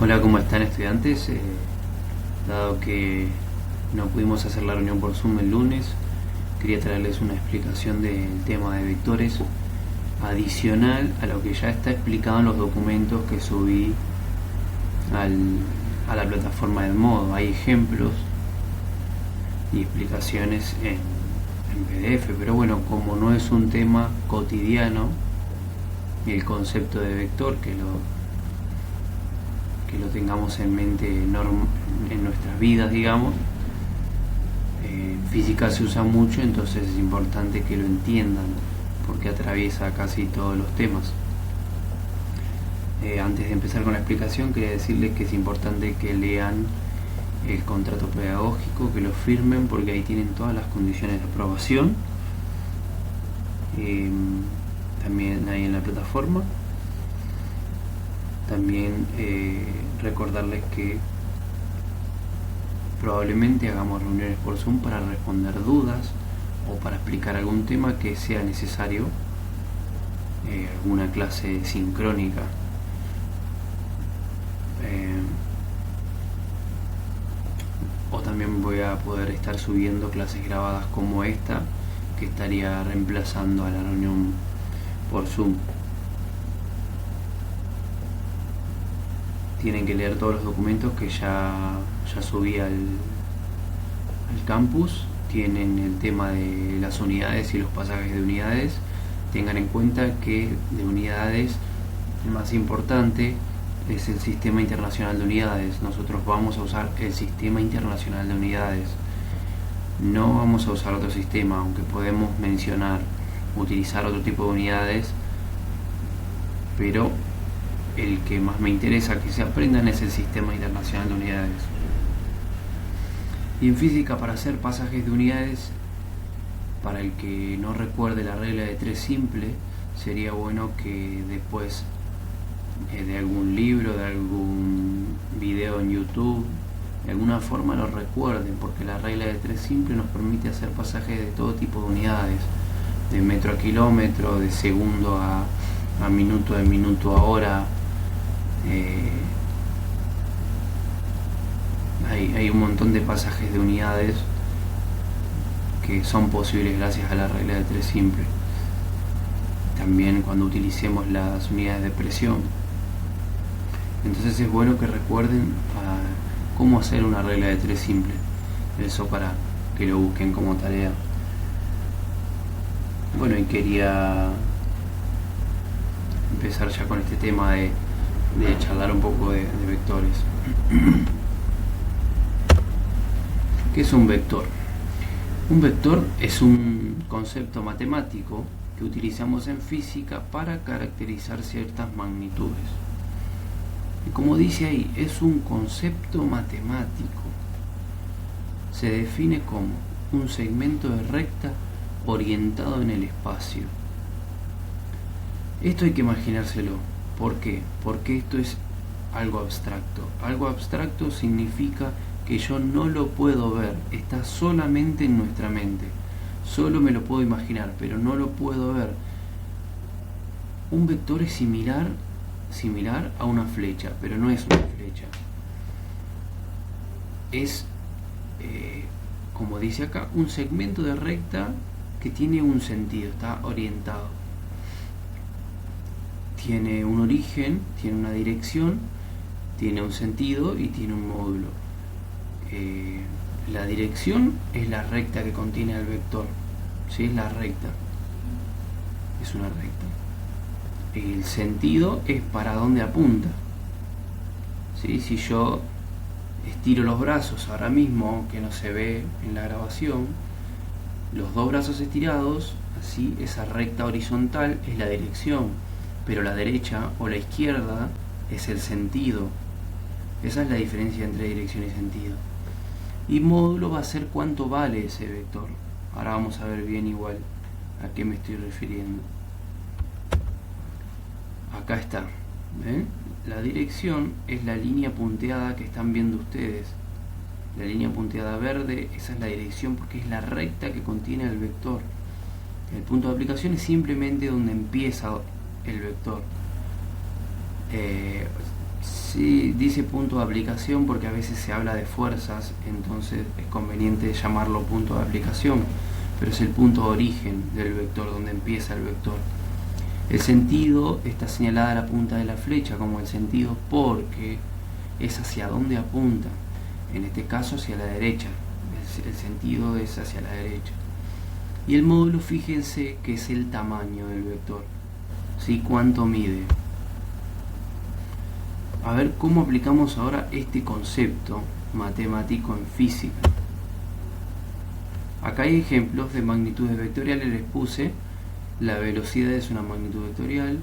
Hola, ¿cómo están estudiantes? Dado que no pudimos hacer la reunión por Zoom el lunes, quería traerles una explicación del tema de vectores adicional a lo que ya está explicado en los documentos que subí a la plataforma del Modo. Hay ejemplos y explicaciones en PDF, pero bueno, como no es un tema cotidiano, el concepto de vector que lo tengamos en mente en nuestras vidas, digamos. En física se usa mucho, entonces es importante que lo entiendan porque atraviesa casi todos los temas. Antes de empezar con la explicación, quería decirles que es importante que lean el contrato pedagógico, que lo firmen porque ahí tienen todas las condiciones de aprobación. También ahí en la plataforma. También recordarles que probablemente hagamos reuniones por Zoom para responder dudas o para explicar algún tema que sea necesario, alguna clase sincrónica. O también voy a poder estar subiendo clases grabadas como esta, que estaría reemplazando a la reunión por Zoom. Tienen que leer todos los documentos que ya subí al campus. Tienen el tema de las unidades y los pasajes de unidades. Tengan en cuenta que de unidades el más importante es el Sistema Internacional de Unidades. Nosotros vamos a usar el Sistema Internacional de Unidades. No vamos a usar otro sistema, aunque podemos utilizar otro tipo de unidades, pero el que más me interesa que se aprendan es el Sistema Internacional de Unidades. Y en física, para hacer pasajes de unidades, para el que no recuerde la regla de 3 simple, sería bueno que después de algún libro, de algún video en YouTube, de alguna forma lo recuerden, porque la regla de 3 simple nos permite hacer pasajes de todo tipo de unidades, de metro a kilómetro, de segundo a minuto, de minuto a hora. Hay un montón de pasajes de unidades que son posibles gracias a la regla de 3 simple. También cuando utilicemos las unidades de presión. Entonces es bueno que recuerden cómo hacer una regla de 3 simple. Eso para que lo busquen como tarea. Bueno, y quería empezar ya con este tema de charlar un poco de vectores. ¿Qué es un vector? Un vector es un concepto matemático que utilizamos en física para caracterizar ciertas magnitudes. Y como dice ahí, es un concepto matemático. Se define como un segmento de recta orientado en el espacio. Esto hay que imaginárselo. ¿Por qué? Porque esto es algo abstracto. Algo abstracto significa que yo no lo puedo ver, está solamente en nuestra mente. Solo me lo puedo imaginar, pero no lo puedo ver. Un vector es similar a una flecha, pero no es una flecha. Es, como dice acá, un segmento de recta que tiene un sentido, está orientado. Tiene un origen, tiene una dirección, tiene un sentido y tiene un módulo. La dirección es la recta que contiene el vector, ¿sí? Es la recta, es una recta. El sentido es para dónde apunta, ¿sí? Si yo estiro los brazos ahora mismo, que no se ve en la grabación, los dos brazos estirados, así, esa recta horizontal es la dirección, pero la derecha o la izquierda es el sentido. Esa es la diferencia entre dirección y sentido. Y módulo va a ser cuánto vale ese vector. Ahora vamos a ver bien igual a qué me estoy refiriendo. Acá está. ¿Ven? La dirección es la línea punteada que están viendo ustedes. La línea punteada verde, esa es la dirección porque es la recta que contiene el vector. El punto de aplicación es simplemente donde empieza el vector. Sí, dice punto de aplicación porque a veces se habla de fuerzas, entonces es conveniente llamarlo punto de aplicación, pero es el punto de origen del vector, donde empieza el vector. El sentido está señalada a la punta de la flecha como el sentido porque es hacia dónde apunta, en este caso hacia la derecha, el sentido es hacia la derecha. Y el módulo, fíjense que es el tamaño del vector, ¿sí? ¿Cuánto mide? A ver cómo aplicamos ahora este concepto matemático en física. Acá hay ejemplos de magnitudes vectoriales, les puse. La velocidad es una magnitud vectorial,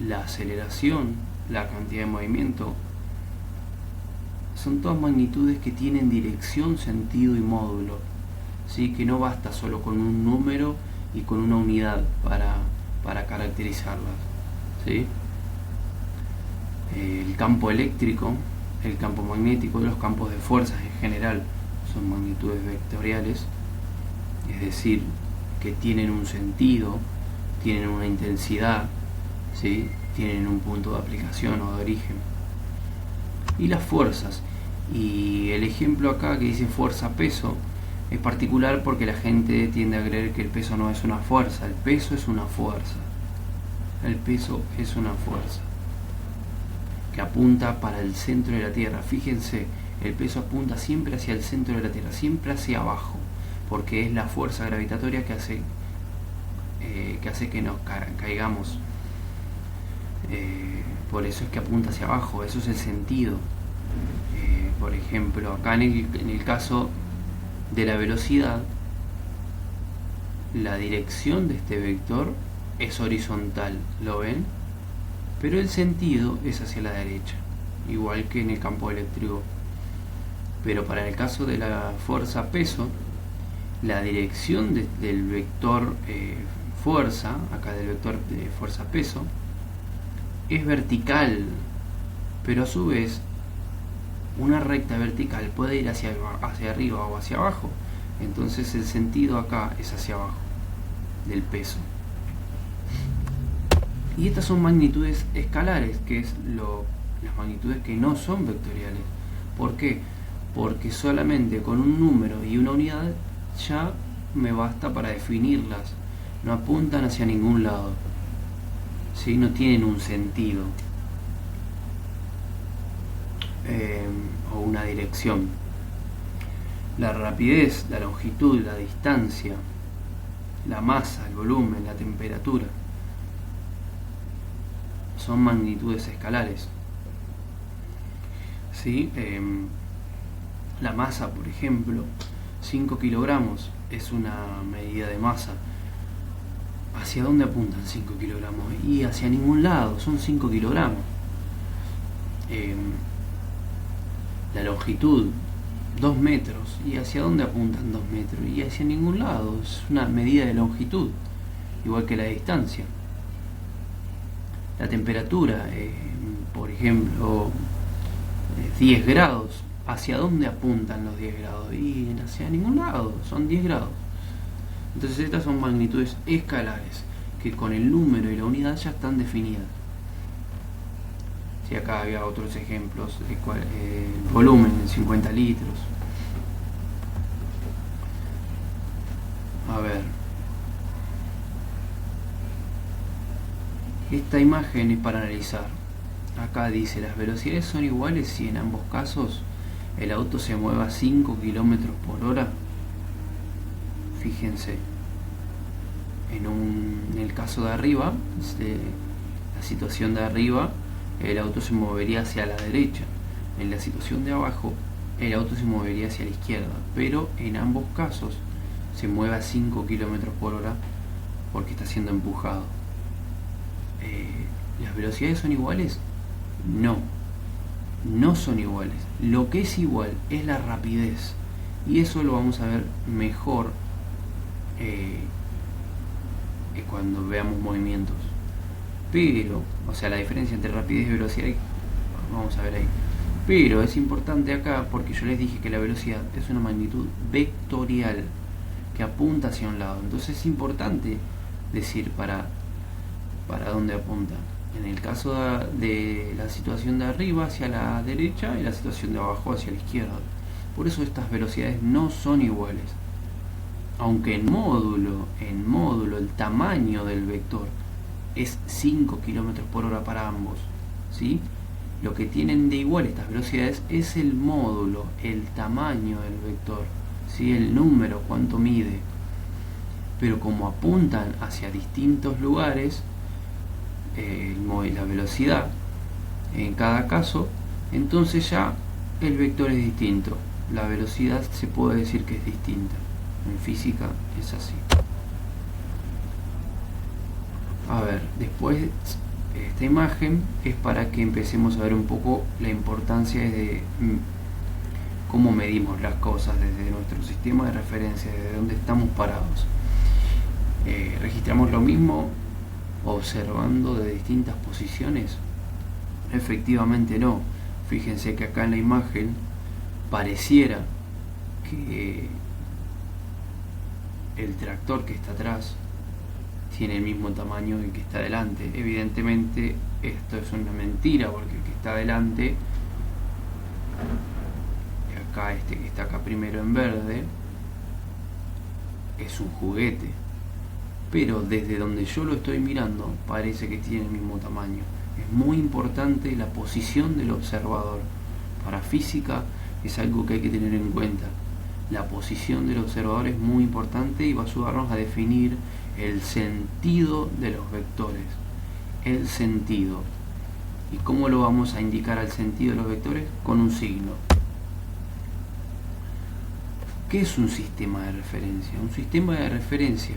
la aceleración, la cantidad de movimiento, son todas magnitudes que tienen dirección, sentido y módulo, ¿sí? Que no basta solo con un número y con una unidad para caracterizarlas, ¿sí? El campo eléctrico, el campo magnético y los campos de fuerzas en general son magnitudes vectoriales, es decir, que tienen un sentido, tienen una intensidad, ¿sí? Tienen un punto de aplicación o de origen. Y las fuerzas, y el ejemplo acá que dice fuerza-peso es particular porque la gente tiende a creer que el peso no es una fuerza. El peso es una fuerza, el peso es una fuerza que apunta para el centro de la Tierra. Fíjense, el peso apunta siempre hacia el centro de la Tierra, siempre hacia abajo, porque es la fuerza gravitatoria que hace que nos caigamos. Por eso es que apunta hacia abajo, eso es el sentido. Por ejemplo, acá en el caso de la velocidad, la dirección de este vector es horizontal, ¿lo ven? Pero el sentido es hacia la derecha, igual que en el campo eléctrico. Pero para el caso de la fuerza-peso, la dirección del vector fuerza, acá del vector de fuerza-peso, es vertical, pero a su vez una recta vertical puede ir hacia arriba o hacia abajo. Entonces el sentido acá es hacia abajo del peso. Y estas son magnitudes escalares, que es las magnitudes que no son vectoriales. ¿Por qué? Porque solamente con un número y una unidad ya me basta para definirlas. No apuntan hacia ningún lado, ¿sí? No tienen un sentido o una dirección. La rapidez, la longitud, la distancia, la masa, el volumen, la temperatura son magnitudes escalares, ¿sí? La masa, por ejemplo, 5 kilogramos es una medida de masa. ¿Hacia dónde apuntan 5 kilogramos? Y hacia ningún lado, son 5 kilogramos. La longitud, 2 metros. ¿Y hacia dónde apuntan 2 metros? Y hacia ningún lado, es una medida de longitud, igual que la distancia. La temperatura, por ejemplo, 10 grados. ¿Hacia dónde apuntan los 10 grados? Y hacia ningún lado, son 10 grados. Entonces estas son magnitudes escalares, que con el número y la unidad ya están definidas. Si acá había otros ejemplos, el volumen en 50 litros. A ver. Esta imagen es para analizar. Acá dice, las velocidades son iguales si en ambos casos el auto se mueve a 5 km por hora. Fíjense, en el caso de arriba, la situación de arriba, el auto se movería hacia la derecha. En la situación de abajo, el auto se movería hacia la izquierda. Pero en ambos casos se mueve a 5 km por hora porque está siendo empujado. ¿Las velocidades son iguales? No, no son iguales. Lo que es igual es la rapidez, y eso lo vamos a ver mejor cuando veamos movimientos. Pero, o sea, la diferencia entre rapidez y velocidad vamos a ver ahí. Pero es importante acá porque yo les dije que la velocidad es una magnitud vectorial que apunta hacia un lado. Entonces es importante decir para dónde apunta. En el caso de la situación de arriba hacia la derecha y la situación de abajo hacia la izquierda. Por eso estas velocidades no son iguales. Aunque en módulo el tamaño del vector es 5 km por hora para ambos, ¿sí? Lo que tienen de igual estas velocidades es el módulo, el tamaño del vector, ¿sí? El número, cuánto mide. Pero como apuntan hacia distintos lugares, la velocidad en cada caso, entonces ya el vector es distinto. La velocidad se puede decir que es distinta. En física es así. A ver, después esta imagen es para que empecemos a ver un poco la importancia de cómo medimos las cosas desde nuestro sistema de referencia, desde donde estamos parados. ¿Registramos lo mismo observando de distintas posiciones? Efectivamente no. Fíjense que acá en la imagen pareciera que el tractor que está atrás tiene el mismo tamaño que el que está adelante. Evidentemente esto es una mentira, porque el que está adelante, acá este que está acá primero en verde, es un juguete, pero desde donde yo lo estoy mirando parece que tiene el mismo tamaño. Es muy importante la posición del observador. Para física es algo que hay que tener en cuenta. La posición del observador es muy importante y va a ayudarnos a definir el sentido de los vectores. El sentido. ¿Y cómo lo vamos a indicar al sentido de los vectores? Con un signo. ¿Qué es un sistema de referencia? Un sistema de referencia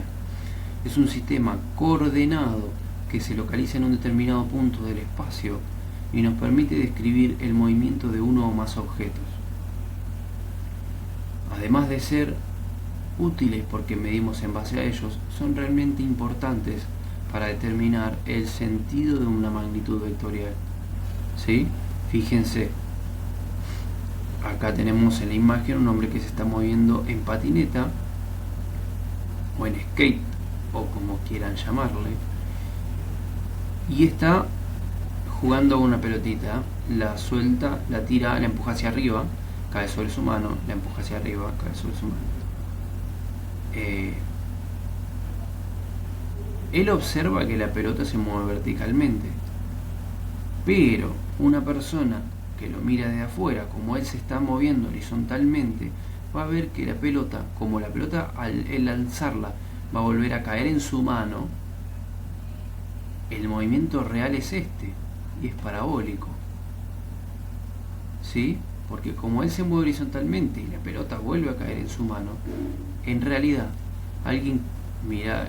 es un sistema coordenado que se localiza en un determinado punto del espacio y nos permite describir el movimiento de uno o más objetos. Además de ser útiles porque medimos en base a ellos, son realmente importantes para determinar el sentido de una magnitud vectorial. ¿Sí? Fíjense, acá tenemos en la imagen un hombre que se está moviendo en patineta o en skate, o como quieran llamarle, y está jugando con una pelotita. La suelta, la tira, la empuja hacia arriba, cae sobre su mano, la empuja hacia arriba, cae sobre su mano. Él observa que la pelota se mueve verticalmente, pero una persona que lo mira de afuera, como él se está moviendo horizontalmente, va a ver que la pelota, como la pelota al alzarla va a volver a caer en su mano, el movimiento real es este, y es parabólico. ¿Sí? Porque como él se mueve horizontalmente y la pelota vuelve a caer en su mano, en realidad alguien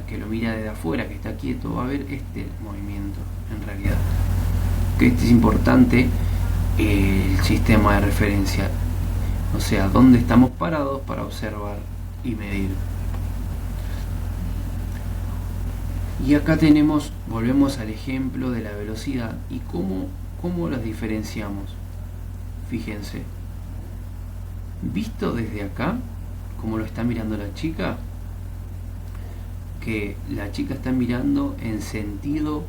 que lo mira desde afuera, que está quieto, va a ver este movimiento en realidad. Que este es importante, el sistema de referencia, o sea, dónde estamos parados para observar y medir. Y acá tenemos, volvemos al ejemplo de la velocidad y cómo las diferenciamos. Fíjense, visto desde acá, como lo está mirando la chica, que la chica está mirando en sentido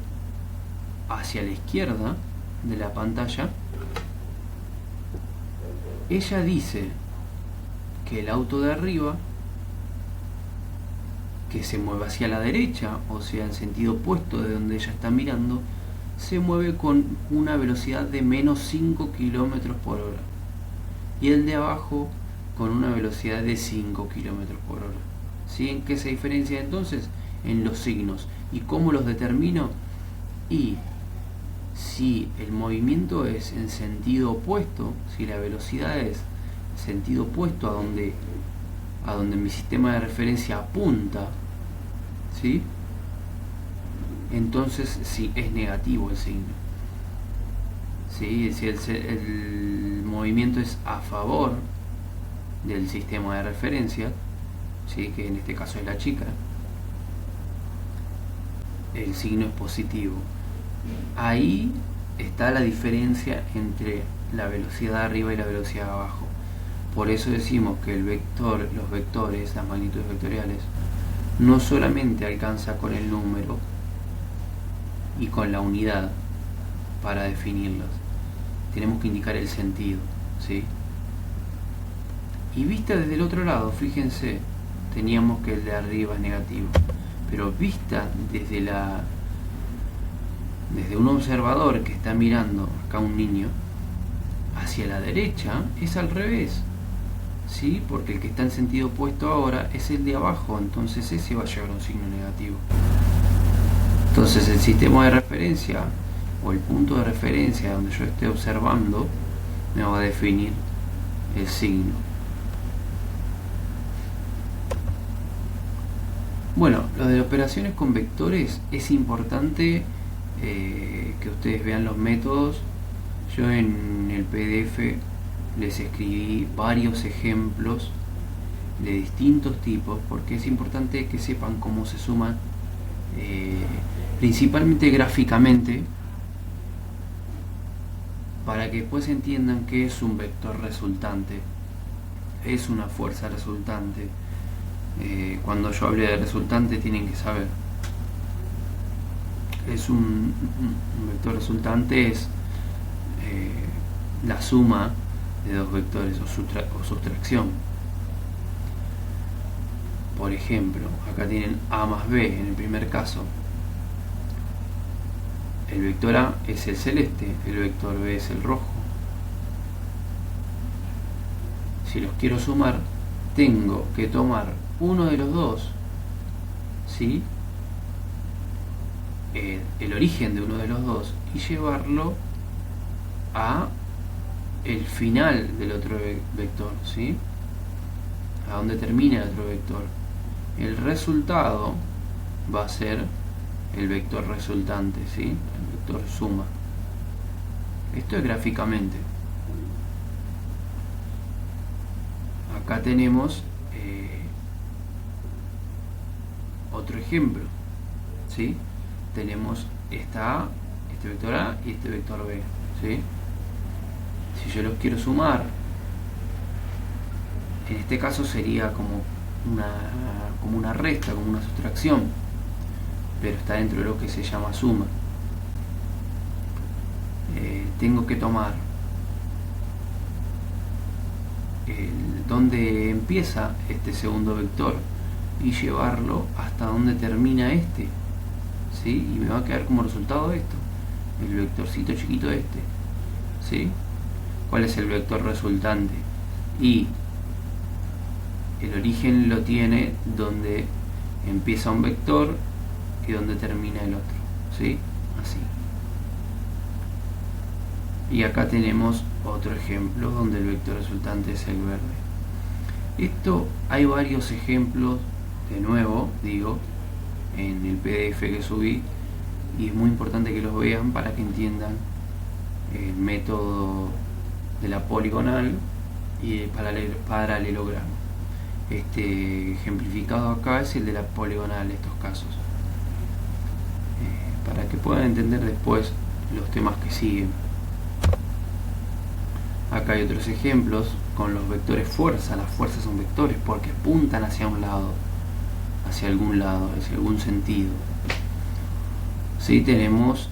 hacia la izquierda de la pantalla. Ella dice que el auto de arriba, que se mueve hacia la derecha, o sea en sentido opuesto de donde ella está mirando, se mueve con una velocidad de menos 5 km por hora, y el de abajo con una velocidad de 5 km por hora. ¿Sí? ¿En qué se diferencia entonces? En los signos. ¿Y cómo los determino? Y si el movimiento es en sentido opuesto, si la velocidad es sentido opuesto a donde mi sistema de referencia apunta, ¿sí? Entonces sí, es negativo el signo. ¿Sí? Si el movimiento es a favor del sistema de referencia, ¿sí? Que en este caso es la chica, el signo es positivo. Ahí está la diferencia entre la velocidad de arriba y la velocidad de abajo. Por eso decimos que el vector, los vectores, las magnitudes vectoriales, no solamente alcanza con el número y con la unidad, para definirlas. Tenemos que indicar el sentido, ¿sí? Y vista desde el otro lado, fíjense, teníamos que el de arriba es negativo, pero vista desde un observador que está mirando acá un niño hacia la derecha, es al revés, ¿sí? Porque el que está en sentido opuesto ahora es el de abajo, entonces ese va a llevar un signo negativo. Entonces el sistema de referencia o el punto de referencia donde yo esté observando me va a definir el signo. Bueno, lo de operaciones con vectores es importante que ustedes vean los métodos. Yo en el PDF les escribí varios ejemplos de distintos tipos porque es importante que sepan cómo se suman, principalmente gráficamente, para que después entiendan qué es un vector resultante, es una fuerza resultante. Cuando yo hable de resultante tienen que saber, es un vector resultante es la suma de dos vectores o sustracción. Por ejemplo, acá tienen A más B en el primer caso. El vector A es el celeste, el vector B es el rojo. Si los quiero sumar, tengo que tomar uno de los dos, ¿sí? El origen de uno de los dos y llevarlo a el final del otro vector, ¿sí? A donde termina el otro vector. El resultado va a ser el vector resultante, ¿sí? El vector suma. Esto es gráficamente. Acá tenemos otro ejemplo, ¿sí? Tenemos este vector A y este vector B, ¿sí? Si yo los quiero sumar, en este caso sería como una resta, como una sustracción, pero está dentro de lo que se llama suma. Tengo que tomar donde empieza este segundo vector y llevarlo hasta donde termina este, ¿sí? Y me va a quedar como resultado esto, el vectorcito chiquito este, ¿sí? ¿Cuál es el vector resultante? Y el origen lo tiene donde empieza un vector y donde termina el otro, ¿sí? Así. Y acá tenemos otro ejemplo donde el vector resultante es el verde. Esto hay varios ejemplos, de nuevo digo, en el PDF que subí, y es muy importante que los vean para que entiendan el método de la poligonal y el paralelogramo. Este ejemplificado acá es el de la poligonal, estos casos, para que puedan entender después los temas que siguen. Acá hay otros ejemplos con los vectores fuerza. Las fuerzas son vectores porque apuntan hacia un lado, hacia algún lado, hacia algún sentido. Sí, tenemos,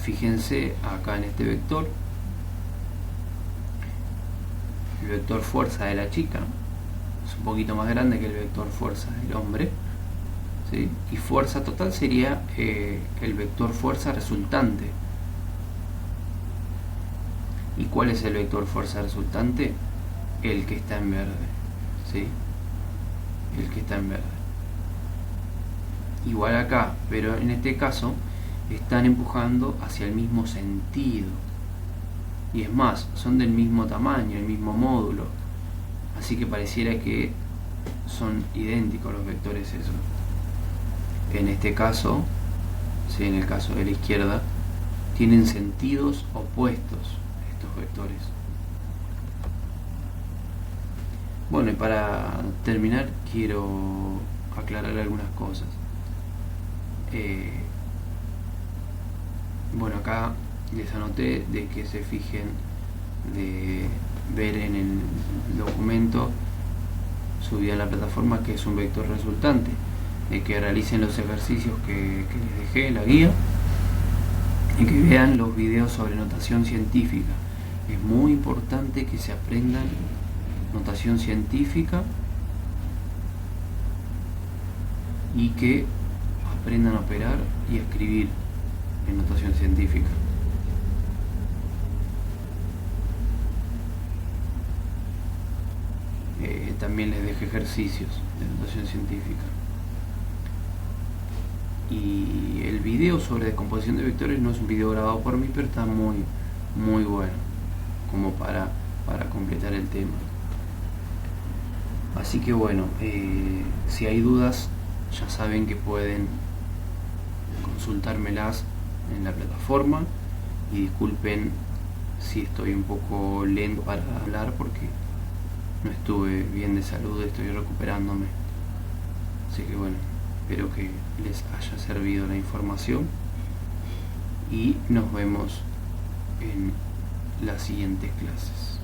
fíjense acá en este vector, el vector fuerza de la chica es un poquito más grande que el vector fuerza del hombre, ¿sí? Y fuerza total sería el vector fuerza resultante. ¿Y cuál es el vector fuerza resultante? El que está en verde, ¿sí? El que está en verde. Igual acá, pero en este caso están empujando hacia el mismo sentido. Y es más, son del mismo tamaño, el mismo módulo. Así que pareciera que son idénticos los vectores esos. En este caso, ¿sí? En el caso de la izquierda, tienen sentidos opuestos estos vectores. Bueno, y para terminar quiero aclarar algunas cosas. Bueno, acá les anoté de que se fijen de ver en el documento subido a la plataforma que es un vector resultante, de que realicen los ejercicios que les dejé en la guía y que vean los videos sobre notación científica. Es muy importante que se aprendan notación científica y que aprendan a operar y a escribir en notación científica. También les dejo ejercicios de notación científica. Y el video sobre descomposición de vectores no es un video grabado por mí, pero está muy bueno como para completar el tema. Así que bueno, si hay dudas ya saben que pueden consultármelas en la plataforma, y disculpen si estoy un poco lento para hablar porque no estuve bien de salud, estoy recuperándome. Así que bueno, espero que les haya servido la información y nos vemos en las siguientes clases.